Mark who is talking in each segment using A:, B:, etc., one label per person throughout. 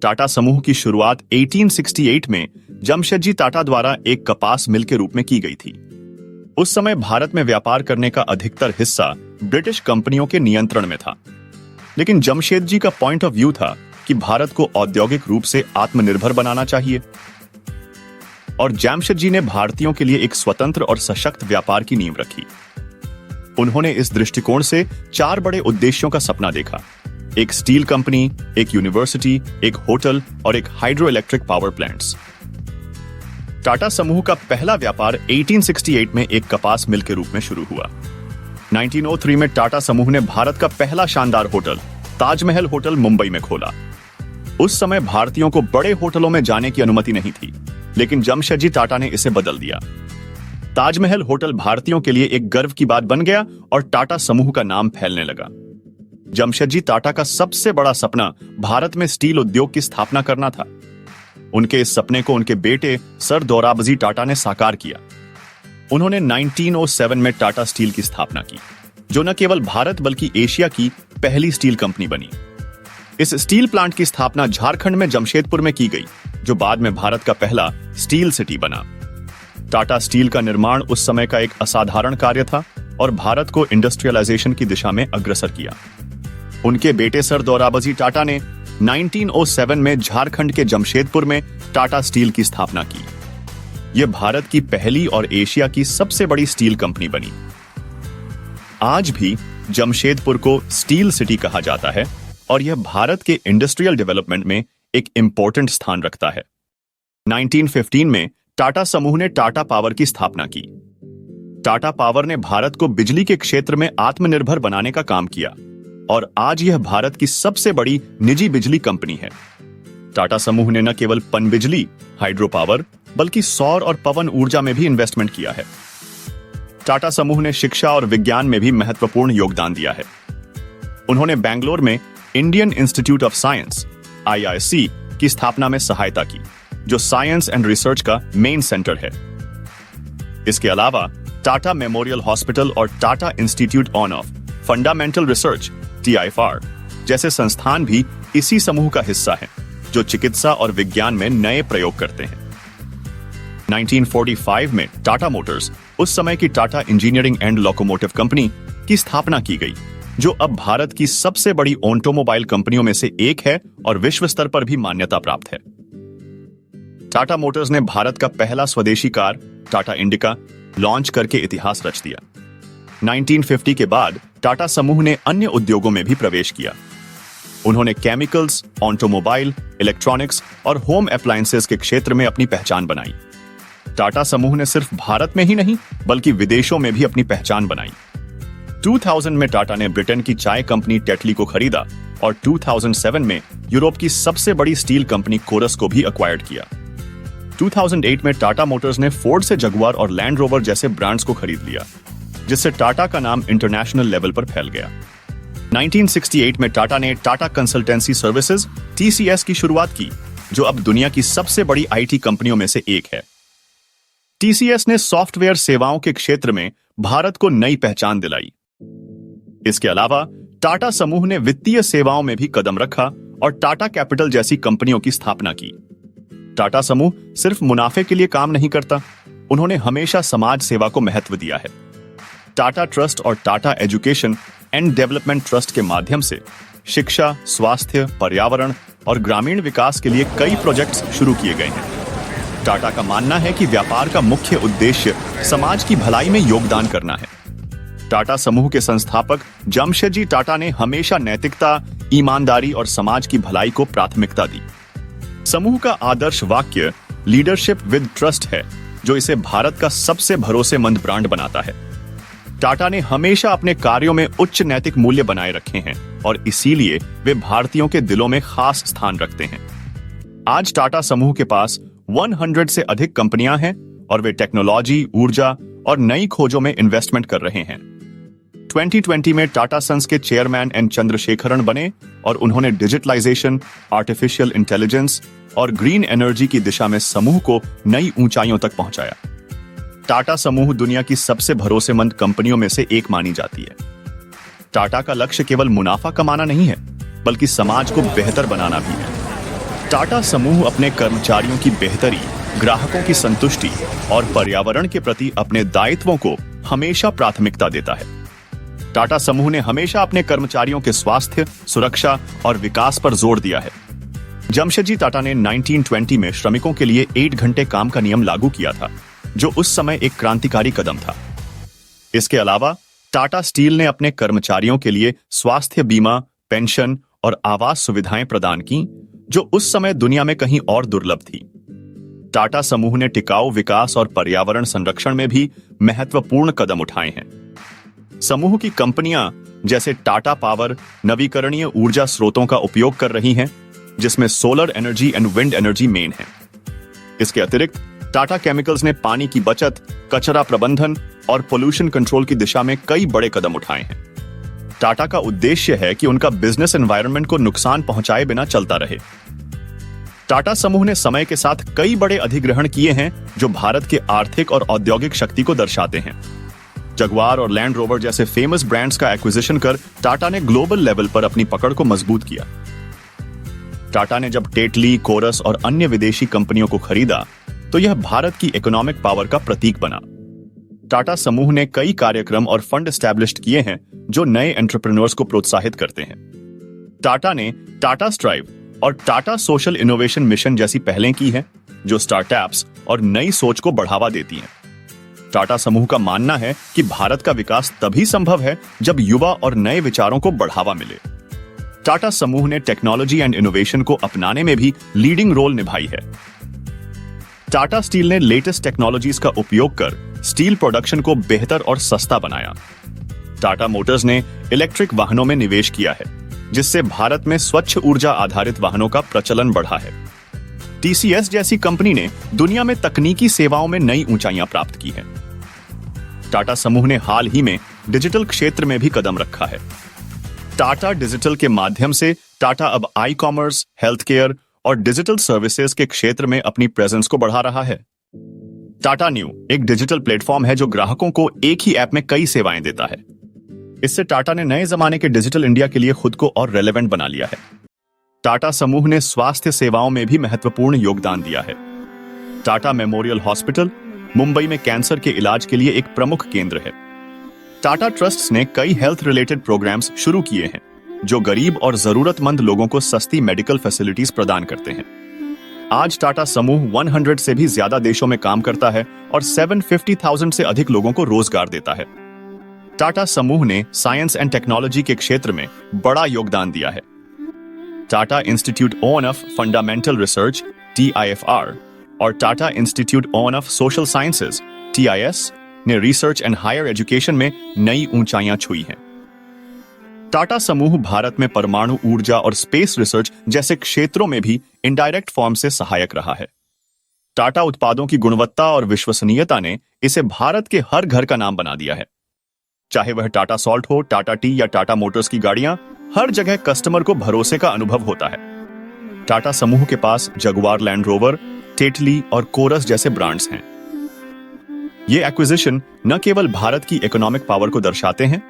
A: टाटा समूह की शुरुआत 1868 में जमशेदजी टाटा द्वारा एक कपास मिल के रूप में की गई थी। उस समय भारत में व्यापार करने का अधिकतर हिस्सा ब्रिटिश कंपनियों के नियंत्रण में था, लेकिन जमशेदजी का पॉइंट ऑफ व्यू था कि भारत को औद्योगिक रूप से आत्मनिर्भर बनाना चाहिए और जमशेदजी ने भारतीयों के लिए एक स्वतंत्र और सशक्त व्यापार की नींव रखी। उन्होंने इस दृष्टिकोण से 4 बड़े उद्देश्यों का सपना देखा: एक स्टील कंपनी, एक यूनिवर्सिटी, एक होटल और एक hydro electric power plants. Tata समूह का पहला व्यापार 1868 में एक कपास मिल के रूप में शुरू हुआ। 1903 में टाटा समूह ने भारत का पहला शानदार होटल ताजमहल होटल मुंबई में खोला। उस समय भारतीयों को बड़े होटलों में जाने की अनुमति नहीं थी, लेकिन जमशेदजी टाटा ने इसे बदल दिया। ताजमहल होटल भारतीयों के लिए एक गर्व की बात बन गया और टाटा समूह का नाम फैलने लगा। जमशेदजी टाटा का सबसे बड़ा सपना भारत में स्टील उद्योग की स्थापना करना था। उनके इस सपने को उनके बेटे सर दोराबजी टाटा ने साकार किया। उन्होंने 1907 में टाटा स्टील की स्थापना की, जो न केवल भारत बल्कि एशिया की पहली स्टील कंपनी बनी। इस स्टील प्लांट की स्थापना झारखंड में जमशेदपुर में की गई, जो बाद में भारत का पहला स्टील सिटी बना। टाटा स्टील का निर्माण उस समय का एक असाधारण कार्य था और भारत को इंडस्ट्रियलाइजेशन की दिशा में अग्रसर किया। उनके बेटे सर दोराबजी टाटा ने 1907 में झारखंड के जमशेदपुर में टाटा स्टील की स्थापना की। यह भारत की पहली और एशिया की सबसे बड़ी स्टील कंपनी बनी। आज भी जमशेदपुर को स्टील सिटी कहा जाता है और यह भारत के इंडस्ट्रियल डेवलपमेंट में एक इंपॉर्टेंट स्थान रखता है। 1915 में टाटा समूह ने टाटा पावर की स्थापना की। टाटा पावर ने भारत को बिजली के क्षेत्र में आत्मनिर्भर बनाने का काम किया और आज यह भारत की सबसे बड़ी निजी बिजली कंपनी है। टाटा समूह ने न केवल पनबिजली, हाइड्रो पावर, बल्कि सौर और पवन ऊर्जा में भी इन्वेस्टमेंट किया है। टाटा समूह ने शिक्षा और विज्ञान में भी महत्वपूर्ण योगदान दिया है। उन्होंने बेंगलोर में Indian institute of science (IISc) की स्थापना में सहायता की, जो साइंस एंड रिसर्च का मेन सेंटर है। इसके अलावा टाटा मेमोरियल हॉस्पिटल और Tata institute of fundamental research (TIFR) जैसे संस्थान भी इसी समूह का हिस्सा हैं, जो चिकित्सा और विज्ञान में नए प्रयोग करते हैं। 1945 में टाटा मोटर्स, उस समय की Tata engineering and locomotive company, की स्थापना की गई, जो अब भारत की सबसे बड़ी ऑटोमोबाइल कंपनियों में से एक है और विश्व स्तर पर भी मान्यता प्राप्त है। टाटा मोटर्स ने भारत का पहला स्वदेशी कार टाटा इंडिका लॉन्च करके इतिहास रच दिया। 1950 के बाद टाटा समूह ने अन्य उद्योगों में भी प्रवेश किया। उन्होंने केमिकल्स, ऑटोमोबाइल, इलेक्ट्रॉनिक्स और होम अप्लायंसेस के क्षेत्र में अपनी पहचान बनाई। टाटा समूह ने सिर्फ भारत में ही नहीं बल्कि विदेशों में भी अपनी पहचान बनाई। 2000 में टाटा ने ब्रिटेन की चाय कंपनी टेटली को खरीदा और 2007 में यूरोप की सबसे बड़ी स्टील कंपनी कोरस को भी एक्वायर्ड किया। 2008 में टाटा मोटर्स ने फोर्ड से जगुआर और लैंड रोवर जैसे ब्रांड्स को खरीद लिया, जिससे टाटा का नाम इंटरनेशनल लेवल पर फैल गया। 1968 में टाटा ने टाटा कंसल्टेंसी सर्विसेज (TCS) की शुरुआत की, जो अब दुनिया की सबसे बड़ी IT कंपनियों में से एक है। TCS ने सॉफ्टवेयर सेवाओं के क्षेत्र में भारत को नई पहचान दिलाई। इसके अलावा टाटा समूह ने वित्तीय सेवाओं में भी कदम रखा और टाटा कैपिटल जैसी कंपनियों की स्थापना की। टाटा समूह सिर्फ मुनाफे के लिए काम नहीं करता, उन्होंने हमेशा समाज सेवा को महत्व दिया है। टाटा ट्रस्ट और Tata education and development trust के माध्यम से शिक्षा, स्वास्थ्य, पर्यावरण और ग्रामीण विकास के लिए कई प्रोजेक्ट्स शुरू किए गए हैं। टाटा का मानना है कि व्यापार का मुख्य उद्देश्य समाज की भलाई में योगदान करना है। टाटा समूह के संस्थापक जमशेदजी टाटा ने हमेशा नैतिकता, ईमानदारी और समाज की भलाई को प्राथमिकता दी। समूह का आदर्श वाक्य लीडरशिप विद ट्रस्ट है, जो इसे भारत का सबसे भरोसेमंद ब्रांड बनाता है। टाटा ने हमेशा अपने कार्यों में उच्च नैतिक मूल्य बनाए रखे हैं और इसीलिए वे भारतीयों के दिलों में खास स्थान रखते हैं। आज टाटा समूह के पास 100 से अधिक कंपनियां हैं और वे टेक्नोलॉजी, ऊर्जा और नई खोजों में इन्वेस्टमेंट कर रहे हैं। 2020 में टाटा सन्स के चेयरमैन एन चंद्रशेखरन बने और उन्होंने डिजिटलाइजेशन, आर्टिफिशियल इंटेलिजेंस और ग्रीन एनर्जी की दिशा में समूह को नई ऊंचाइयों तक पहुंचाया। टाटा समूह दुनिया की सबसे भरोसेमंद कंपनियों में से एक मानी जाती है। टाटा का लक्ष्य केवल मुनाफा कमाना नहीं है, बल्कि समाज को बेहतर बनाना भी है। टाटा समूह अपने कर्मचारियों की बेहतरी, ग्राहकों की संतुष्टि और पर्यावरण के प्रति अपने दायित्वों को हमेशा प्राथमिकता देता है। टाटा समूह ने हमेशा अपने कर्मचारियों के स्वास्थ्य, सुरक्षा और विकास पर जोर दिया है। जमशेदजी टाटा ने 1920 में श्रमिकों के लिए 8 घंटे काम का नियम लागू किया था, जो उस समय एक क्रांतिकारी कदम था। इसके अलावा टाटा स्टील ने अपने कर्मचारियों के लिए स्वास्थ्य बीमा, पेंशन और आवास सुविधाएं प्रदान की, जो उस समय दुनिया में कहीं और दुर्लभ थी। टाटा समूह ने टिकाऊ विकास और पर्यावरण संरक्षण में भी महत्वपूर्ण कदम उठाए हैं। समूह की कंपनियां जैसे टाटा पावर नवीकरणीय ऊर्जा स्रोतों का उपयोग कर रही हैं, जिसमें solar energy and wind energy main है। इसके अतिरिक्त टाटा केमिकल्स ने पानी की बचत, कचरा प्रबंधन और पोल्यूशन कंट्रोल की दिशा में कई बड़े कदम उठाए हैं। टाटा का उद्देश्य है कि उनका बिजनेस एनवायरनमेंट को नुकसान पहुंचाए बिना चलता रहे। टाटा समूह ने समय के साथ कई बड़े अधिग्रहण किए हैं, जो भारत के आर्थिक और औद्योगिक शक्ति को दर्शाते हैं। जगुआर और लैंड रोवर जैसे फेमस ब्रांड्स का एक्विजिशन कर टाटा ने ग्लोबल लेवल पर अपनी पकड़ को मजबूत किया। टाटा ने जब टेटली, कोरस और अन्य विदेशी कंपनियों को खरीदा, तो यह भारत की इकोनॉमिक पावर का प्रतीक बना। टाटा समूह ने कई कार्यक्रम और फंड एस्टैब्लिश्ड किए हैं, जो नए एंटरप्रेन्योर्स को प्रोत्साहित करते हैं। टाटा ने टाटा स्ट्राइव और टाटा सोशल इनोवेशन मिशन जैसी पहलें की हैं, जो स्टार्टअप्स और नई सोच को बढ़ावा देती हैं। टाटा समूह का मानना है कि भारत का विकास तभी संभव है जब युवा और नए विचारों को बढ़ावा मिले। टाटा समूह ने टेक्नोलॉजी एंड इनोवेशन को अपनाने में भी लीडिंग रोल निभाई है। टाटा स्टील ने लेटेस्ट टेक्नोलॉजीज का उपयोग कर स्टील प्रोडक्शन को बेहतर और सस्ता बनाया। टाटा मोटर्स ने इलेक्ट्रिक वाहनों में निवेश किया है, जिससे भारत में स्वच्छ ऊर्जा आधारित वाहनों का प्रचलन बढ़ा है। टीसीएस जैसी कंपनी ने दुनिया में तकनीकी सेवाओं में नई ऊंचाइयां प्राप्त की हैं। टाटा समूह ने हाल ही में डिजिटल क्षेत्र में भी कदम रखा है। टाटा डिजिटल के माध्यम से टाटा अब ई कॉमर्स, हेल्थ केयर और डिजिटल सर्विसेज के क्षेत्र में अपनी प्रेजेंस को बढ़ा रहा है। टाटा न्यू एक डिजिटल प्लेटफॉर्म है, जो ग्राहकों को एक ही ऐप में कई सेवाएं देता है। इससे टाटा ने नए जमाने के डिजिटल इंडिया के लिए खुद को और रेलेवेंट बना लिया है। टाटा समूह ने स्वास्थ्य सेवाओं में भी महत्वपूर्ण योगदान दिया है। टाटा मेमोरियल हॉस्पिटल मुंबई में कैंसर के इलाज के लिए एक प्रमुख केंद्र है। टाटा ट्रस्ट्स ने कई हेल्थ रिलेटेड प्रोग्राम्स शुरू किए हैं, जो गरीब और जरूरतमंद लोगों को सस्ती मेडिकल फैसिलिटीज प्रदान करते हैं। आज टाटा समूह 100 से भी ज्यादा देशों में काम करता है और 750,000 से अधिक लोगों को रोजगार देता है। टाटा समूह ने साइंस एंड टेक्नोलॉजी के क्षेत्र में बड़ा योगदान दिया है। Tata institute of fundamental research (TIFR) और Tata institute of social sciences (TIS) ने रिसर्च एंड हायर एजुकेशन में नई ऊंचाइयां छुई हैं। टाटा समूह भारत में परमाणु ऊर्जा और स्पेस रिसर्च जैसे क्षेत्रों में भी इनडायरेक्ट फॉर्म से सहायक रहा है। टाटा उत्पादों की गुणवत्ता और विश्वसनीयता ने इसे भारत के हर घर का नाम बना दिया है। चाहे वह टाटा सॉल्ट हो, टाटा टी या टाटा मोटर्स की गाड़ियां, हर जगह कस्टमर को भरोसे का अनुभव होता है। टाटा समूह के पास जगुआर लैंड रोवर, टेटली और कोरस जैसे ब्रांड्स हैं। ये एक्विजिशन न केवल भारत की इकोनॉमिक पावर को दर्शाते हैं।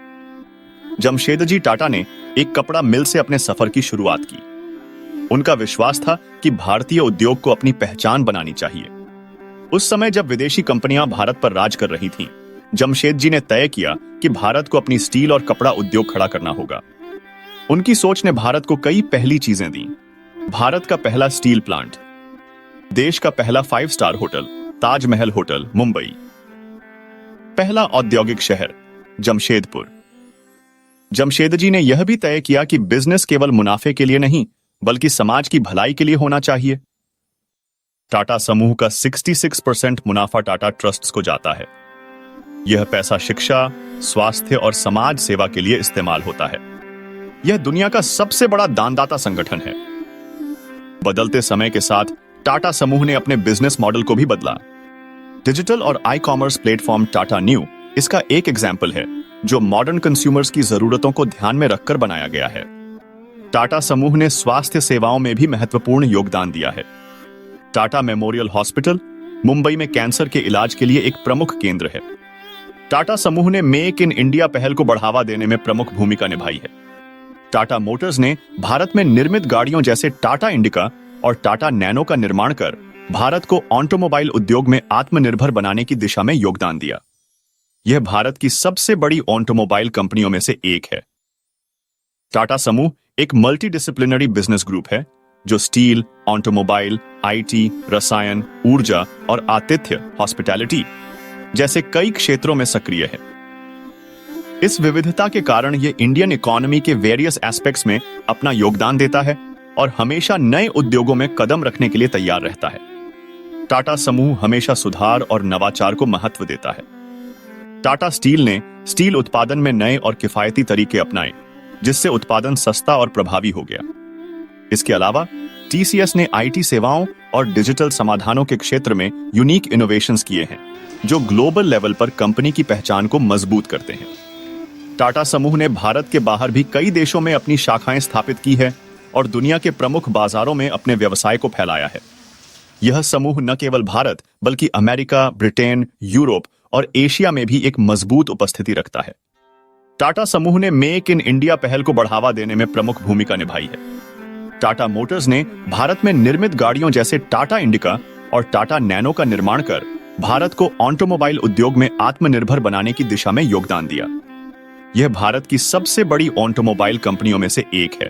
A: जमशेदजी टाटा ने एक कपड़ा मिल से अपने सफर की शुरुआत की। उनका विश्वास था कि भारतीय उद्योग को अपनी पहचान बनानी चाहिए। उस समय जब विदेशी कंपनियां भारत पर राज कर रही थीं, जमशेदजी ने तय किया कि भारत को अपनी स्टील और कपड़ा उद्योग खड़ा करना होगा। उनकी सोच ने भारत को कई पहली चीजें दी। भारत का पहला स्टील प्लांट, देश का पहला 5 star hotel Taj Mahal hotel Mumbai, पहला औद्योगिक शहर जमशेदपुर। जमशेदजी ने यह भी तय किया कि बिजनेस केवल मुनाफे के लिए नहीं, बल्कि समाज की भलाई के लिए होना चाहिए। टाटा समूह का 66% मुनाफा टाटा ट्रस्ट्स को जाता है। यह पैसा शिक्षा, स्वास्थ्य और समाज सेवा के लिए इस्तेमाल होता है। यह दुनिया का सबसे बड़ा दानदाता संगठन है। बदलते समय के साथ टाटा समूह ने अपने बिजनेस मॉडल को भी बदला। डिजिटल और e commerce platform Tata new इसका एक एग्जाम्पल है, जो मॉडर्न कंज्यूमर्स की जरूरतों को ध्यान में रखकर बनाया गया है। टाटा समूह ने स्वास्थ्य सेवाओं में भी महत्वपूर्ण योगदान दिया है। टाटा मेमोरियल हॉस्पिटल मुंबई में कैंसर के इलाज के लिए एक प्रमुख केंद्र है। टाटा समूह ने मेक इन इंडिया पहल को बढ़ावा देने में प्रमुख भूमिका निभाई है। टाटा मोटर्स ने भारत में निर्मित गाड़ियों जैसे टाटा इंडिका और टाटा नैनो का निर्माण कर भारत को ऑटोमोबाइल उद्योग में आत्मनिर्भर बनाने की दिशा में योगदान दिया। यह भारत की सबसे बड़ी ऑटोमोबाइल कंपनियों में से एक है। टाटा समूह एक मल्टी डिसिप्लिनरी बिजनेस ग्रुप है जो स्टील, ऑटोमोबाइल, आईटी, रसायन, ऊर्जा और आतिथ्य, हॉस्पिटैलिटी जैसे कई क्षेत्रों में सक्रिय है। इस विविधता के कारण यह इंडियन इकोनॉमी के वेरियस एस्पेक्ट्स में अपना योगदान देता है और हमेशा नए उद्योगों में कदम रखने के लिए तैयार रहता है। टाटा समूह हमेशा सुधार और नवाचार को महत्व देता है। टाटा स्टील ने स्टील उत्पादन में नए और किफायती तरीके अपनाए, जिससे उत्पादन सस्ता और प्रभावी हो गया। इसके अलावा टीसीएस ने आईटी सेवाओं और डिजिटल समाधानों के क्षेत्र में यूनिक इनोवेशंस किए हैं, जो ग्लोबल लेवल पर कंपनी की पहचान को मजबूत करते हैं। टाटा समूह ने भारत के बाहर भी कई देशों में अपनी शाखाएं स्थापित की है और दुनिया के प्रमुख बाजारों में अपने व्यवसाय को फैलाया है। यह समूह न केवल भारत बल्कि अमेरिका, ब्रिटेन, यूरोप और एशिया में भी एक मजबूत उपस्थिति रखता है। टाटा समूह ने मेक इन इंडिया पहल को बढ़ावा देने में प्रमुख भूमिका निभाई है। टाटा मोटर्स ने भारत में निर्मित गाड़ियों जैसे टाटा इंडिका और टाटा नैनो का निर्माण कर भारत को ऑटोमोबाइल उद्योग में आत्मनिर्भर बनाने की दिशा में योगदान दिया। यह भारत की सबसे बड़ी ऑटोमोबाइल कंपनियों में से एक है।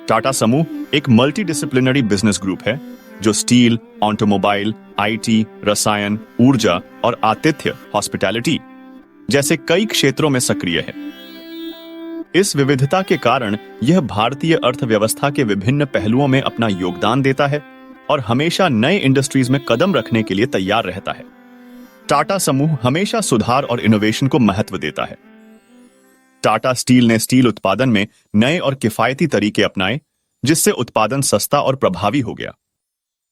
A: टाटा समूह एक मल्टी डिसिप्लिनरी बिजनेस ग्रुप है जो स्टील, ऑटोमोबाइल, आईटी, रसायन, ऊर्जा और आतिथ्य, हॉस्पिटैलिटी जैसे कई क्षेत्रों में सक्रिय है। इस विविधता के कारण यह भारतीय अर्थव्यवस्था के विभिन्न पहलुओं में अपना योगदान देता है और हमेशा नए इंडस्ट्रीज में कदम रखने के लिए तैयार रहता है। टाटा समूह हमेशा सुधार और इनोवेशन को महत्व देता है। टाटा स्टील ने स्टील उत्पादन में नए और किफायती तरीके अपनाए, जिससे उत्पादन सस्ता और प्रभावी हो गया।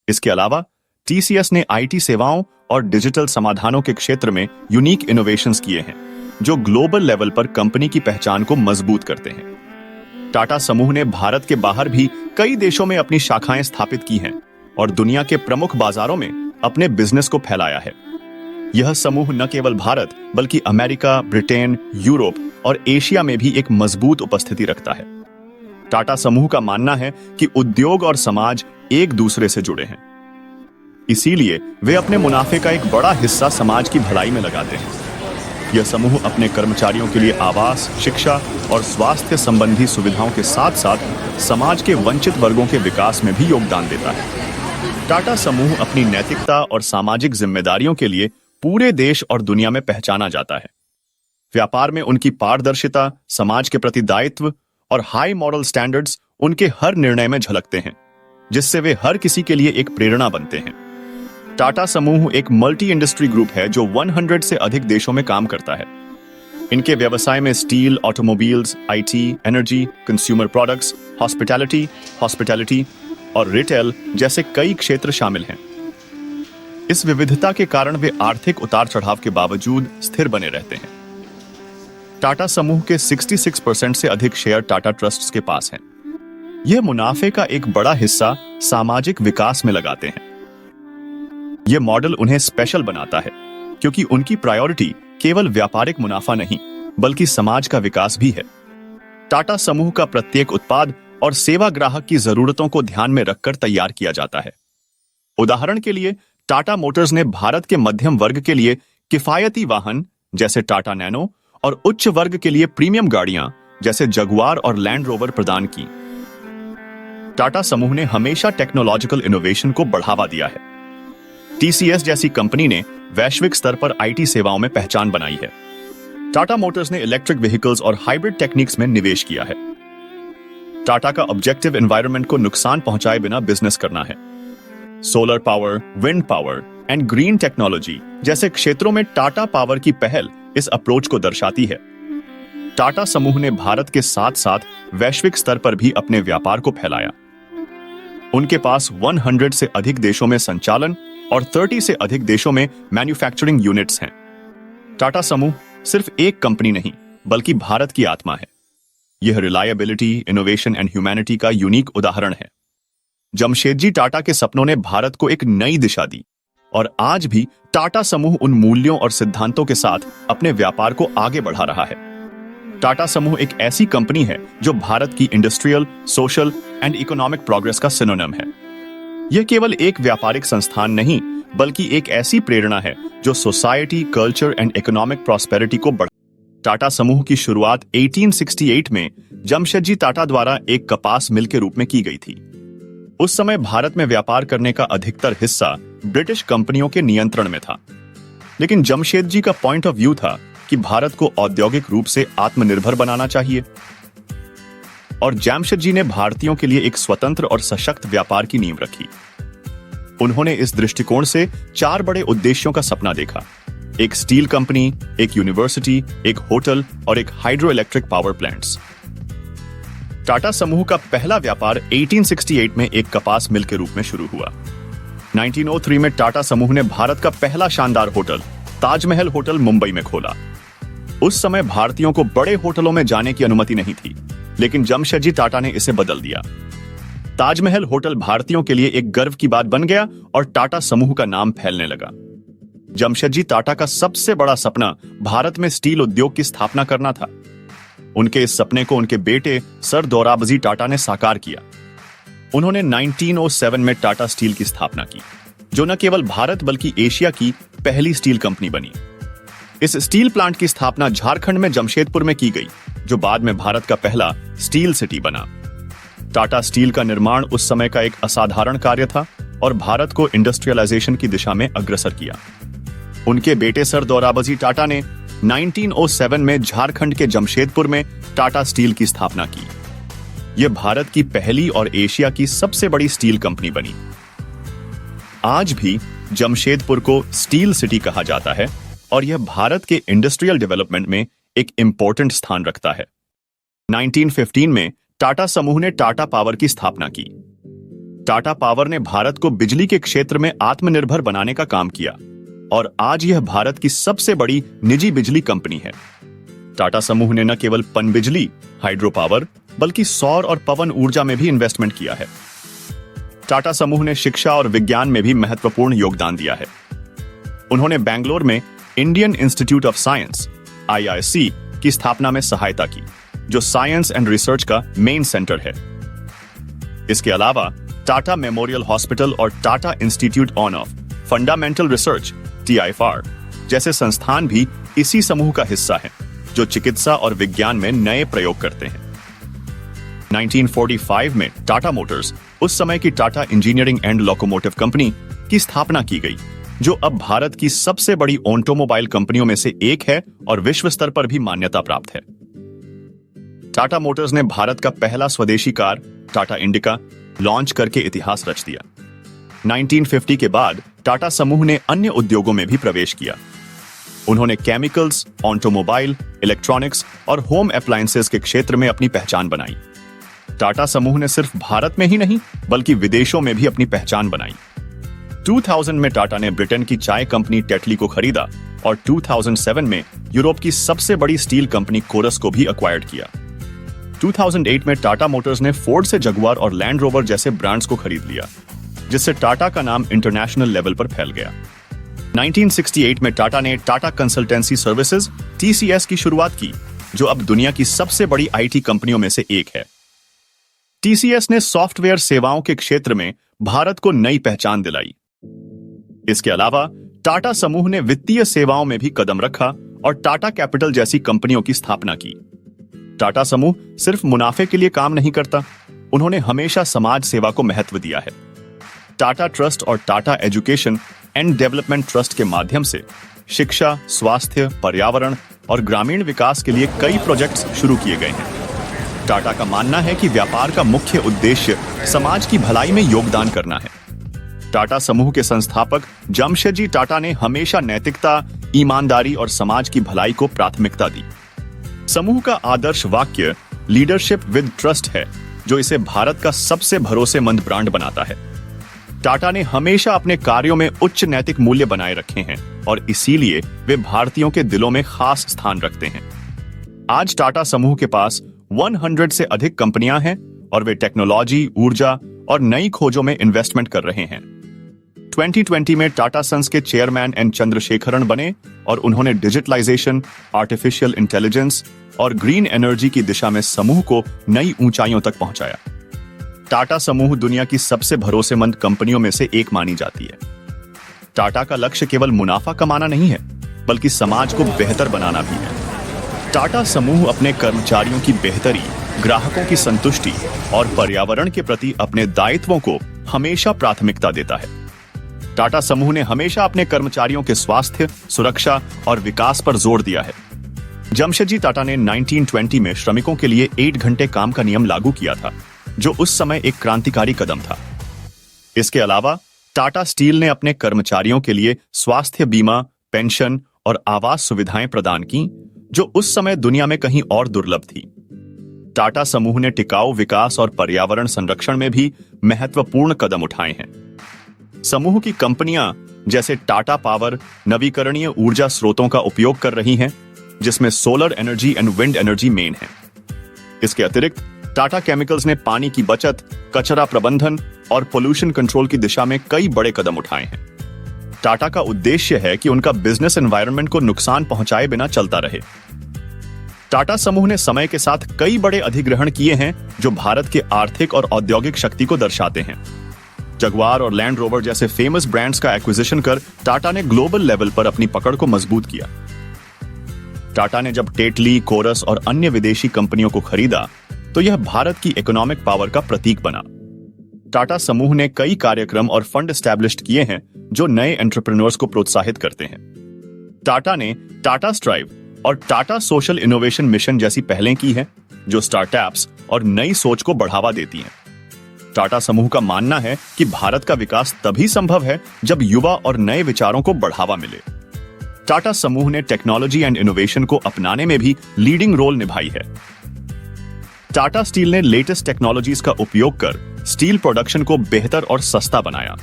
A: इसके अलावा टीसीएस ने आईटी सेवाओं और डिजिटल समाधानों के क्षेत्र में यूनिक इनोवेशंस किए हैं, जो ग्लोबल लेवल पर कंपनी की पहचान को मजबूत करते हैं। टाटा समूह ने भारत के बाहर भी कई देशों में अपनी शाखाएं स्थापित की हैं और दुनिया के प्रमुख बाजारों में अपने बिजनेस को फैलाया है। यह समूह न केवल भारत बल्कि अमेरिका, ब्रिटेन, यूरोप और एशिया में भी एक मजबूत उपस्थिति रखता है। टाटा समूह का मानना है कि उद्योग और समाज एक दूसरे से जुड़े हैं, इसीलिए वे अपने मुनाफे का एक बड़ा हिस्सा समाज की भलाई में लगाते हैं। यह समूह अपने कर्मचारियों के लिए आवास, शिक्षा और स्वास्थ्य संबंधी सुविधाओं के साथ साथ समाज के वंचित वर्गों के विकास में भी योगदान देता है। टाटा समूह अपनी नैतिकता और सामाजिक जिम्मेदारियों के लिए पूरे देश और दुनिया में पहचाना जाता है। व्यापार में उनकी पारदर्शिता, समाज के प्रति दायित्व और हाई मॉरल स्टैंडर्ड्स उनके हर निर्णय में झलकते हैं, जिससे वे हर किसी के लिए एक प्रेरणा बनते हैं। टाटा समूह एक मल्टी इंडस्ट्री ग्रुप है जो 100 से अधिक देशों में काम करता है। इनके व्यवसाय में steel, automobiles, IT, energy, consumer products, hospitality और रिटेल जैसे कई क्षेत्र शामिल हैं। इस विविधता के कारण वे आर्थिक उतार चढ़ाव के बावजूद स्थिर बने रहते हैं। टाटा समूह के 66% से अधिक शेयर टाटा ट्रस्ट्स के पास हैं। यह मुनाफे का एक बड़ा हिस्सा सामाजिक विकास में लगाते हैं। यह मॉडल उन्हें स्पेशल बनाता है क्योंकि उनकी प्रायोरिटी केवल व्यापारिक मुनाफा नहीं बल्कि समाज का विकास भी है। टाटा समूह का प्रत्येक उत्पाद और सेवा ग्राहक की जरूरतों को ध्यान में रखकर तैयार किया जाता है। उदाहरण के लिए टाटा मोटर्स ने भारत के मध्यम वर्ग के लिए किफायती वाहन जैसे टाटा नैनो और उच्च वर्ग के लिए प्रीमियम गाड़ियां जैसे जगुआर और लैंड रोवर प्रदान की। टाटा समूह ने हमेशा टेक्नोलॉजिकल इनोवेशन को बढ़ावा दिया है। टीसीएस जैसी कंपनी ने वैश्विक स्तर पर आईटी सेवाओं में पहचान बनाई है। टाटा मोटर्स ने इलेक्ट्रिक व्हीकल्स और हाइब्रिड टेक्निक्स में निवेश किया है। टाटा का ऑब्जेक्टिव एनवायरनमेंट को नुकसान पहुंचाए बिना बिजनेस करना है। Solar power, wind power and green technology जैसे क्षेत्रों में टाटा पावर की पहल इस अप्रोच को दर्शाती है। टाटा समूह ने भारत के साथ साथ वैश्विक स्तर पर भी अपने व्यापार को फैलाया। उनके पास 100 से अधिक देशों में संचालन और 30 से अधिक देशों में मैन्युफैक्चरिंग यूनिट्स हैं। टाटा समूह सिर्फ एक कंपनी नहीं बल्कि भारत की आत्मा है। यह रिलायबिलिटी, इनोवेशन एंड ह्यूमैनिटी का यूनिक उदाहरण है। जमशेदजी टाटा के सपनों ने भारत को एक नई दिशा दी और आज भी टाटा समूह उन मूल्यों और सिद्धांतों के साथ अपने व्यापार को आगे बढ़ा रहा है। टाटा समूह एक ऐसी कंपनी है जो भारत की industrial, social and economic progress का सिनोनिम है। यह केवल एक व्यापारिक संस्थान नहीं, बल्कि एक ऐसी प्रेरणा है जो society, culture and economic prosperity को बढ़ा। टाटा समूह की शुरुआत 1868 में जमशेदजी टाटा द्वारा एक कपास मिल के रूप में की गई थी। उस समय भारत में व्यापार करने का अधिकतर हिस्सा ब्रिटिश कंपनियों के नियंत्रण में था, लेकिन जमशेदजी का पॉइंट ऑफ व्यू था कि भारत को औद्योगिक रूप से आत्मनिर्भर बनाना चाहिए, और जमशेदजी ने भारतीयों के लिए एक स्वतंत्र और सशक्त व्यापार की नींव रखी। उन्होंने इस दृष्टिकोण से 4 बड़े उद्देश्यों का सपना देखा: एक स्टील कंपनी, एक यूनिवर्सिटी, एक होटल और एक hydro electric power plants. Tata समूह का पहला व्यापार 1868 में एक कपास मिल के रूप में शुरू हुआ। 1903 में टाटा समूह ने भारत का पहला शानदार होटल, ताजमहल होटल, मुंबई में खोला। उस समय भारतीयों को बड़े होटलों में जाने की अनुमति नहीं थी, लेकिन जमशेदजी टाटा ने इसे बदल दिया। ताजमहल होटल भारतीयों के लिए एक गर्व की बात बन गया और टाटा समूह का नाम फैलने लगा। जमशेदजी टाटा का सबसे बड़ा सपना भारत में स्टील उद्योग की स्थापना करना था। उनके इस सपने को उनके बेटे सर दोराबजी टाटा ने साकार किया। उन्होंने 1907 में टाटा स्टील की स्थापना की, जो न केवल भारत बल्कि एशिया की पहली स्टील कंपनी बनी। इस स्टील प्लांट की स्थापना झारखंड में जमशेदपुर में की गई, जो बाद में भारत का पहला स्टील सिटी बना। टाटा स्टील का निर्माण उस समय का एक असाधारण कार्य था और भारत को इंडस्ट्रियलाइजेशन की दिशा में अग्रसर किया। उनके बेटे सर दोराबजी टाटा ने 1907 में झारखंड के जमशेदपुर में टाटा स्टील की स्थापना की। यह भारत की पहली और एशिया की सबसे बड़ी स्टील कंपनी बनी। आज भी जमशेदपुर को स्टील सिटी कहा जाता है और यह भारत के इंडस्ट्रियल डेवलपमेंट में एक इंपॉर्टेंट स्थान रखता है। 1915 में टाटा समूह ने टाटा पावर की स्थापना की। टाटा पावर ने भारत को बिजली के क्षेत्र में आत्मनिर्भर बनाने का काम किया और आज यह भारत की सबसे बड़ी निजी बिजली कंपनी है। टाटा समूह ने न केवल पनबिजली, हाइड्रो पावर, बल्कि सौर और पवन ऊर्जा में भी इन्वेस्टमेंट किया है। टाटा समूह ने शिक्षा और विज्ञान में भी महत्वपूर्ण योगदान दिया है। उन्होंने बेंगलोर में Indian institute of science (IISc) की स्थापना में सहायता की, जो साइंस एंड रिसर्च का मेन सेंटर है। इसके अलावा टाटा मेमोरियल हॉस्पिटल और Tata institute of fundamental research (TIFR) जैसे संस्थान भी इसी समूह का हिस्सा हैं, जो चिकित्सा और विज्ञान में नए प्रयोग करते हैं। 1945 में टाटा मोटर्स, उस समय की Tata engineering and locomotive company, की स्थापना की गई, जो अब भारत की सबसे बड़ी ऑटोमोबाइल कंपनियों में से एक है और विश्व स्तर पर भी मान्यता प्राप्त है। टाटा मोटर्स ने भारत का पहला स्वदेशी कार, टाटा इंडिका, लॉन्च करके इतिहास रच दिया। 1950 के बाद टाटा समूह ने अन्य उद्योगों में भी प्रवेश किया। उन्होंने केमिकल्स, ऑटोमोबाइल, इलेक्ट्रॉनिक्स और होम अप्लायंसेस के क्षेत्र में अपनी पहचान बनाई। टाटा समूह ने सिर्फ भारत में ही नहीं, बल्कि विदेशों में भी अपनी पहचान बनाई। 2000 में टाटा ने ब्रिटेन की चाय कंपनी टेटली को खरीदा और 2007 में यूरोप की सबसे बड़ी स्टील कंपनी कोरस को भी एक्वायर्ड किया। 2008 में टाटा मोटर्स ने फोर्ड से जगुआर और लैंड रोवर जैसे ब्रांड्स को खरीद लिया, जिससे टाटा का नाम इंटरनेशनल लेवल पर फैल गया। 1968 में टाटा ने टाटा कंसल्टेंसी सर्विसेज (TCS) की शुरुआत की, जो अब दुनिया की सबसे बड़ी IT कंपनियों में से एक है। TCS ने सॉफ्टवेयर सेवाओं के क्षेत्र में भारत को नई पहचान दिलाई। इसके अलावा टाटा समूह ने वित्तीय सेवाओं में भी कदम रखा और टाटा कैपिटल जैसी कंपनियों की स्थापना की। टाटा समूह सिर्फ मुनाफे के लिए काम नहीं करता, उन्होंने हमेशा समाज सेवा को महत्व दिया है। टाटा ट्रस्ट और Tata education and development trust के माध्यम से शिक्षा, स्वास्थ्य, पर्यावरण और ग्रामीण विकास के लिए कई प्रोजेक्ट्स शुरू किए गए हैं। टाटा का मानना है कि व्यापार का मुख्य उद्देश्य समाज की भलाई में योगदान करना है। टाटा समूह के संस्थापक जमशेदजी टाटा ने हमेशा नैतिकता, ईमानदारी और समाज की भलाई को प्राथमिकता दी। समूह का आदर्श वाक्य लीडरशिप विद ट्रस्ट है, जो इसे भारत का सबसे भरोसेमंद ब्रांड बनाता है। टाटा ने हमेशा अपने कार्यों में उच्च नैतिक मूल्य बनाए रखे हैं और इसीलिए वे भारतीयों के दिलों में खास स्थान रखते हैं। आज टाटा समूह के पास 100 से अधिक कंपनियां हैं और वे टेक्नोलॉजी, ऊर्जा और नई खोजों में इन्वेस्टमेंट कर रहे हैं। 2020 में टाटा सन्स के चेयरमैन एन चंद्रशेखरन बने और उन्होंने डिजिटलाइजेशन, आर्टिफिशियल इंटेलिजेंस और ग्रीन एनर्जी की दिशा में समूह को नई ऊंचाइयों तक पहुंचाया। टाटा समूह दुनिया की सबसे भरोसेमंद कंपनियों में से एक मानी जाती है। टाटा का लक्ष्य केवल मुनाफा कमाना नहीं है, बल्कि समाज को बेहतर बनाना भी है। टाटा समूह अपने कर्मचारियों की बेहतरी, ग्राहकों की संतुष्टि और पर्यावरण के प्रति अपने दायित्वों को हमेशा प्राथमिकता देता है। टाटा समूह ने हमेशा अपने कर्मचारियों के स्वास्थ्य, सुरक्षा और विकास पर जोर दिया है। जमशेदजी टाटा ने 1920 में श्रमिकों के लिए 8 घंटे काम का नियम लागू किया था, जो उस समय एक क्रांतिकारी कदम था। इसके अलावा टाटा स्टील ने अपने कर्मचारियों के लिए स्वास्थ्य बीमा, पेंशन और आवास सुविधाएं प्रदान की, जो उस समय दुनिया में कहीं और दुर्लभ थी। टाटा समूह ने टिकाऊ विकास और पर्यावरण संरक्षण में भी महत्वपूर्ण कदम उठाए हैं। समूह की कंपनियां जैसे टाटा पावर नवीकरणीय ऊर्जा स्रोतों का उपयोग कर रही हैं, जिसमें solar energy and wind energy main है। इसके अतिरिक्त टाटा केमिकल्स ने पानी की बचत, कचरा प्रबंधन और पोल्यूशन कंट्रोल की दिशा में कई बड़े कदम उठाए हैं। टाटा का उद्देश्य है कि उनका बिजनेस एनवायरनमेंट को नुकसान पहुंचाए बिना चलता रहे। टाटा समूह ने समय के साथ कई बड़े अधिग्रहण किए हैं, जो भारत के आर्थिक और औद्योगिक शक्ति को दर्शाते हैं। जगुआर और लैंड रोवर जैसे फेमस ब्रांड्स का एक्विजिशन कर टाटा ने ग्लोबल लेवल पर अपनी पकड़ को मजबूत किया। टाटा ने जब टेटली, कोरस और अन्य विदेशी कंपनियों को खरीदा, तो यह भारत की इकोनॉमिक पावर का प्रतीक बना। टाटा समूह ने कई कार्यक्रम और फंड एस्टैब्लिश्ड किए हैं, जो नए एंटरप्रेन्योर्स को प्रोत्साहित करते हैं। टाटा ने टाटा स्ट्राइव और टाटा सोशल इनोवेशन मिशन जैसी पहलें की हैं, जो स्टार्टअप्स और नई सोच को बढ़ावा देती हैं। टाटा समूह का मानना है कि भारत का विकास तभी संभव है जब युवा और नए विचारों को बढ़ावा मिले। टाटा समूह ने टेक्नोलॉजी एंड इनोवेशन को अपनाने में भी लीडिंग रोल निभाई है। टाटा स्टील ने लेटेस्ट टेक्नोलॉजीज का उपयोग कर स्टील प्रोडक्शन को बेहतर और सस्ता बनाया।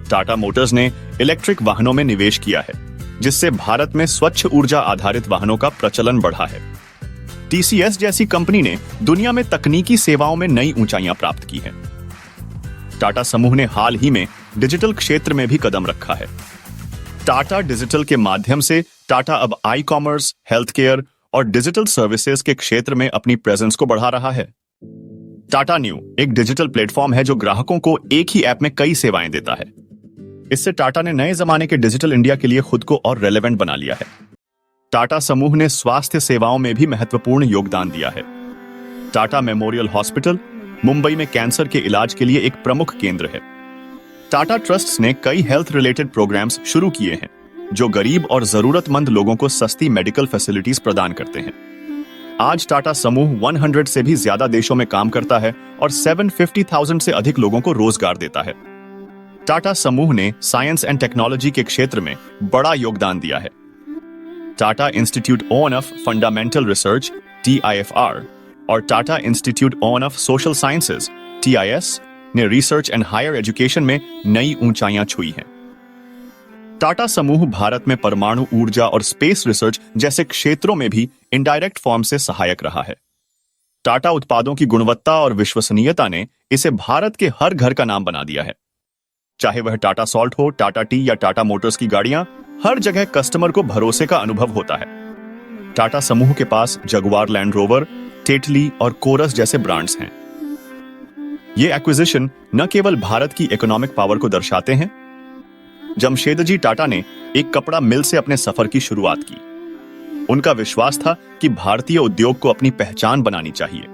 A: टाटा मोटर्स ने इलेक्ट्रिक वाहनों में निवेश किया है, जिससे भारत में स्वच्छ ऊर्जा आधारित वाहनों का प्रचलन बढ़ा है। टीसीएस जैसी कंपनी ने दुनिया में तकनीकी सेवाओं में नई ऊंचाइयां प्राप्त की हैं। टाटा समूह ने हाल ही में डिजिटल क्षेत्र में भी कदम रखा है। टाटा डिजिटल के माध्यम से टाटा अब ई कॉमर्स, हेल्थ केयर और डिजिटल सर्विसेज के क्षेत्र में अपनी प्रेजेंस को बढ़ा रहा है। टाटा न्यू एक डिजिटल प्लेटफॉर्म है, जो ग्राहकों को एक ही ऐप में कई सेवाएं देता है। इससे टाटा ने नए जमाने के डिजिटल इंडिया के लिए खुद को और रेलेवेंट बना लिया है। टाटा समूह ने स्वास्थ्य सेवाओं में भी महत्वपूर्ण योगदान दिया है। टाटा मेमोरियल हॉस्पिटल मुंबई में कैंसर के इलाज के लिए एक प्रमुख केंद्र है। टाटा ट्रस्ट्स ने कई हेल्थ रिलेटेड प्रोग्राम्स शुरू किए हैं, जो गरीब और जरूरतमंद लोगों को सस्ती मेडिकल फैसिलिटीज प्रदान करते हैं। आज टाटा समूह 100 से भी ज्यादा देशों में काम करता है और 750,000 से अधिक लोगों को रोजगार देता है। टाटा समूह ने साइंस एंड टेक्नोलॉजी के क्षेत्र में बड़ा योगदान दिया है। Tata institute on fundamental research (TIFR) और Tata institute on social sciences (TIS) ने रिसर्च एंड हायर एजुकेशन में नई ऊंचाइयां छुई हैं। टाटा समूह भारत में परमाणु ऊर्जा और स्पेस रिसर्च जैसे क्षेत्रों में भी इनडायरेक्ट फॉर्म से सहायक रहा है। टाटा उत्पादों की गुणवत्ता और विश्वसनीयता ने इसे भारत के हर घर का नाम बना दिया है। चाहे वह टाटा सॉल्ट हो, टाटा टी या टाटा मोटर्स की गाड़ियां, हर जगह कस्टमर को भरोसे का अनुभव होता है। टाटा समूह के पास जगुआर लैंड रोवर, टेटली और कोरस जैसे ब्रांड्स हैं। ये एक्विजिशन न केवल भारत की इकोनॉमिक पावर को दर्शाते हैं। जमशेदजी टाटा ने एक कपड़ा मिल से अपने सफर की शुरुआत की। उनका विश्वास था कि भारतीय उद्योग को अपनी पहचान बनानी चाहिए।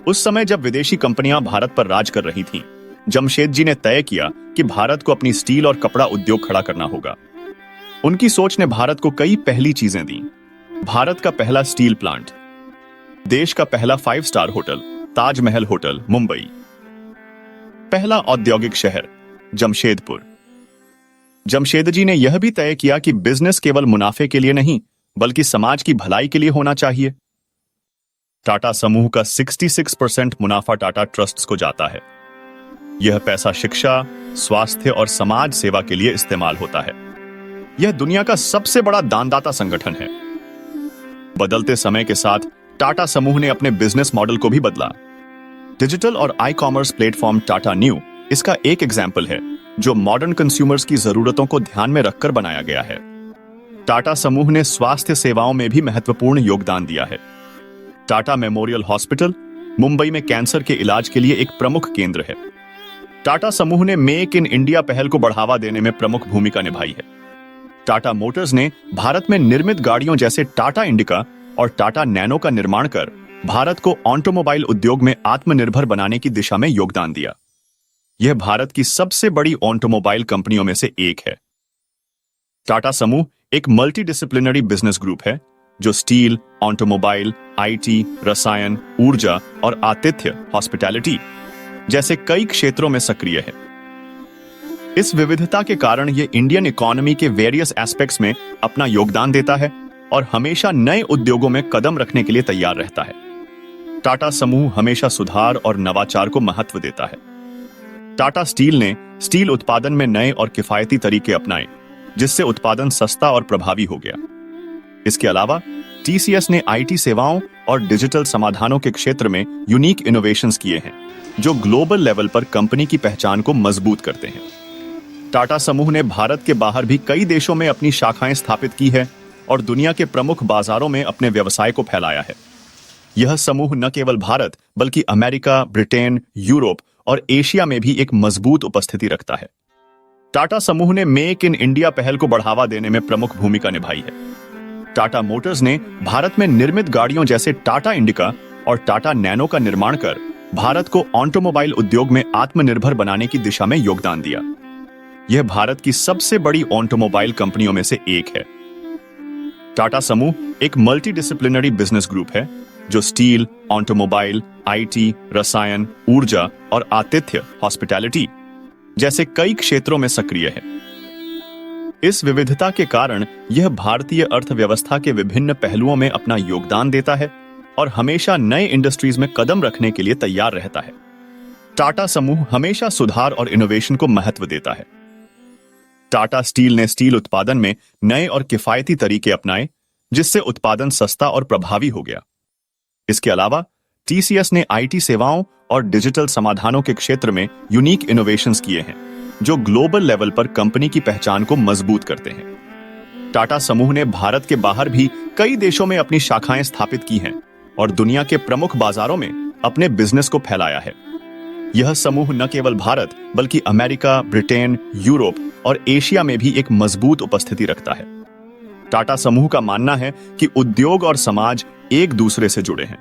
A: उस समय जब विदेशी कंपनियां भारत पर राज कर रही थीं, जमशेदजी ने तय किया कि भारत को अपनी स्टील और कपड़ा उद्योग खड़ा करना होगा। उनकी सोच ने भारत को कई पहली चीजें दी। भारत का पहला स्टील प्लांट, देश का पहला 5 star hotel Taj Mahal hotel Mumbai, पहला औद्योगिक शहर जमशेदपुर। जमशेदजी ने यह भी तय किया कि बिजनेस केवल मुनाफे के लिए नहीं, बल्कि समाज की भलाई के लिए होना चाहिए। टाटा समूह का 66% मुनाफा टाटा ट्रस्ट्स को जाता है। यह पैसा शिक्षा, स्वास्थ्य और समाज सेवा के लिए इस्तेमाल होता है। यह दुनिया का सबसे बड़ा दानदाता संगठन है। बदलते समय के साथ टाटा समूह ने अपने बिजनेस मॉडल को भी बदला। डिजिटल और e commerce platform Tata new इसका एक एग्जाम्पल है, जो मॉडर्न कंज्यूमर्स की जरूरतों को ध्यान में रखकर बनाया गया है। टाटा समूह ने स्वास्थ्य सेवाओं में भी महत्वपूर्ण योगदान दिया है। टाटा मेमोरियल हॉस्पिटल मुंबई में कैंसर के इलाज के लिए एक प्रमुख केंद्र है। टाटा समूह ने मेक इन इंडिया पहल को बढ़ावा देने में प्रमुख भूमिका निभाई है। टाटा मोटर्स ने भारत में निर्मित गाड़ियों जैसे टाटा इंडिका और टाटा नैनो का निर्माण कर भारत को ऑटोमोबाइल उद्योग में आत्मनिर्भर बनाने की दिशा में योगदान दिया। यह भारत की सबसे बड़ी ऑटोमोबाइल कंपनियों में से एक है। टाटा समूह एक मल्टी डिसिप्लिनरी बिजनेस ग्रुप है जो स्टील, ऑटोमोबाइल, आईटी, रसायन, ऊर्जा और आतिथ्य हॉस्पिटैलिटी जैसे कई क्षेत्रों में सक्रिय है। इस विविधता के कारण यह इंडियन इकोनॉमी के वेरियस एस्पेक्ट्स में अपना योगदान देता है और हमेशा नए उद्योगों में कदम रखने के लिए तैयार रहता है। टाटा समूह हमेशा सुधार और नवाचार को महत्व देता है। टाटा स्टील ने स्टील उत्पादन में नए और किफायती तरीके अपनाए, जिससे उत्पादन सस्ता और प्रभावी हो गया। इसके अलावा टीसीएस ने आईटी सेवाओं और डिजिटल समाधानों के क्षेत्र में यूनिक इनोवेशंस किए हैं, जो ग्लोबल लेवल पर कंपनी की पहचान को मजबूत करते हैं। टाटा समूह ने भारत के बाहर भी कई देशों में अपनी शाखाएं स्थापित की है और दुनिया के प्रमुख बाजारों में अपने व्यवसाय को फैलाया है। यह समूह न केवल भारत बल्कि अमेरिका, ब्रिटेन, यूरोप और एशिया में भी एक मजबूत उपस्थिति रखता है। टाटा समूह ने मेक इन इंडिया पहल को बढ़ावा देने में प्रमुख भूमिका निभाई है। टाटा मोटर्स ने भारत में निर्मित गाड़ियों जैसे टाटा इंडिका और टाटा नैनो का निर्माण कर भारत को ऑटोमोबाइल उद्योग में आत्मनिर्भर बनाने की दिशा में योगदान दिया। यह भारत की सबसे बड़ी ऑटोमोबाइल कंपनियों में से एक है। टाटा समूह एक मल्टी डिसिप्लिनरी बिजनेस ग्रुप है जो स्टील, ऑटोमोबाइल, आईटी, रसायन, ऊर्जा और आतिथ्य हॉस्पिटैलिटी जैसे कई क्षेत्रों में सक्रिय है। इस विविधता के कारण यह भारतीय अर्थव्यवस्था के विभिन्न पहलुओं में अपना योगदान देता है और हमेशा नए इंडस्ट्रीज में कदम रखने के लिए तैयार रहता है। टाटा समूह हमेशा सुधार और इनोवेशन को महत्व देता है। टाटा स्टील ने स्टील उत्पादन में नए और किफायती तरीके अपनाए, जिससे उत्पादन सस्ता और प्रभावी हो गया। इसके अलावा टीसीएस ने आईटी सेवाओं और डिजिटल समाधानों के क्षेत्र में यूनिक इनोवेशंस किए हैं, जो ग्लोबल लेवल पर कंपनी की पहचान को मजबूत करते हैं। टाटा समूह ने भारत के बाहर भी कई देशों में अपनी शाखाएं स्थापित की हैं और दुनिया के प्रमुख बाजारों में अपने बिजनेस को फैलाया है। यह समूह न केवल भारत बल्कि अमेरिका, ब्रिटेन, यूरोप और एशिया में भी एक मजबूत उपस्थिति रखता है। टाटा समूह का मानना है कि उद्योग और समाज एक दूसरे से जुड़े हैं,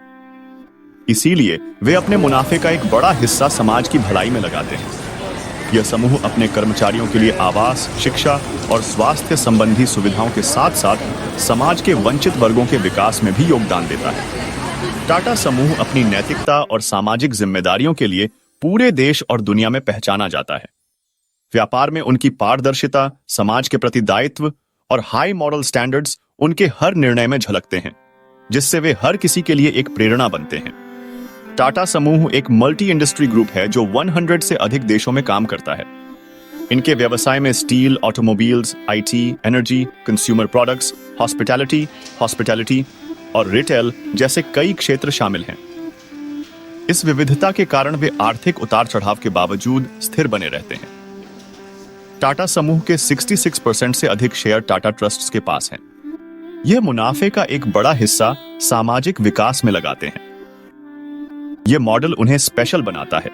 A: इसीलिए वे अपने मुनाफे का एक बड़ा हिस्सा समाज की भलाई में लगाते हैं। यह समूह अपने कर्मचारियों के लिए आवास, शिक्षा और स्वास्थ्य संबंधी सुविधाओं के साथ साथ समाज के वंचित वर्गों के विकास में भी योगदान देता है। टाटा समूह अपनी नैतिकता और सामाजिक जिम्मेदारियों के लिए पूरे देश और दुनिया में पहचाना जाता है। व्यापार में उनकी पारदर्शिता, समाज के प्रति दायित्व और हाई मॉरल स्टैंडर्ड्स उनके हर निर्णय में झलकते हैं, जिससे वे हर किसी के लिए एक प्रेरणा बनते हैं। टाटा समूह एक मल्टी इंडस्ट्री ग्रुप है जो 100 से अधिक देशों में काम करता है। इनके व्यवसाय में steel, automobiles, IT, energy, consumer products, hospitality और रिटेल जैसे कई क्षेत्र शामिल हैं। इस विविधता के कारण वे आर्थिक उतार चढ़ाव के बावजूद स्थिर बने रहते हैं। टाटा समूह के 66% से अधिक शेयर टाटा ट्रस्ट्स के पास हैं। यह मुनाफे का एक बड़ा हिस्सा सामाजिक विकास में लगाते हैं। यह मॉडल उन्हें स्पेशल बनाता है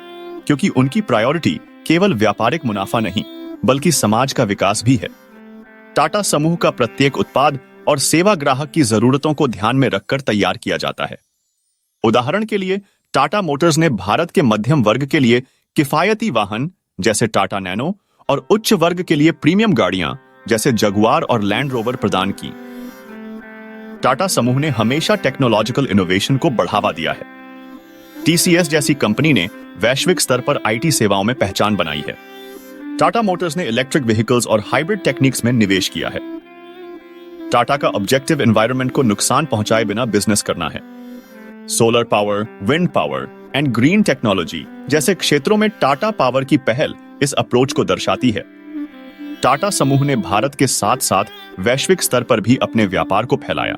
A: क्योंकि उनकी प्रायोरिटी केवल व्यापारिक मुनाफा नहीं बल्कि समाज का विकास भी है। टाटा समूह का प्रत्येक उत्पाद और सेवा ग्राहक की जरूरतों को ध्यान में रखकर तैयार किया जाता है। उदाहरण के लिए टाटा मोटर्स ने भारत के मध्यम वर्ग के लिए किफायती वाहन जैसे टाटा नैनो और उच्च वर्ग के लिए प्रीमियम गाड़ियां जैसे जगुआर और लैंड रोवर प्रदान की। टाटा समूह ने हमेशा टेक्नोलॉजिकल इनोवेशन को बढ़ावा दिया है। टीसीएस जैसी कंपनी ने वैश्विक स्तर पर आईटी सेवाओं में पहचान बनाई है। टाटा मोटर्स ने इलेक्ट्रिक व्हीकल्स और हाइब्रिड टेक्निक्स में निवेश किया है। टाटा का ऑब्जेक्टिव एनवायरनमेंट को नुकसान पहुंचाए बिना बिजनेस करना है। Solar power, wind power and green technology जैसे क्षेत्रों में टाटा पावर की पहल इस अप्रोच को दर्शाती है। टाटा समूह ने भारत के साथ साथ वैश्विक स्तर पर भी अपने व्यापार को फैलाया।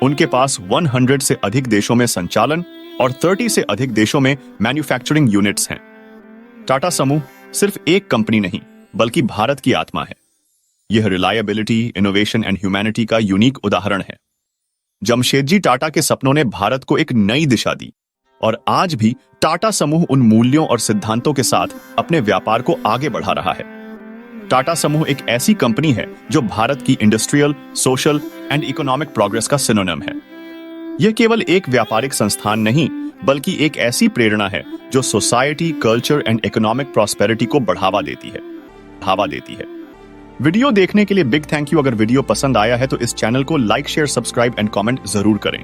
A: उनके पास 100 से अधिक देशों में संचालन और 30 से अधिक देशों में मैन्युफैक्चरिंग यूनिट्स हैं। टाटा समूह सिर्फ एक कंपनी नहीं बल्कि भारत की आत्मा है। यह रिलायबिलिटी, इनोवेशन एंड ह्यूमैनिटी का यूनिक उदाहरण है। जमशेदजी टाटा के सपनों ने भारत को एक नई दिशा दी और आज भी टाटा समूह उन मूल्यों और सिद्धांतों के साथ अपने व्यापार को आगे बढ़ा रहा है। टाटा समूह एक ऐसी कंपनी है जो भारत की industrial, social and economic progress का सिनोनिम है। यह केवल एक व्यापारिक संस्थान नहीं बल्कि एक ऐसी प्रेरणा है जो society, culture and economic prosperity को बढ़ावा देती है। वीडियो देखने के लिए बिग थैंक यू। अगर वीडियो पसंद आया है तो इस चैनल को like, share, subscribe and comment जरूर करें।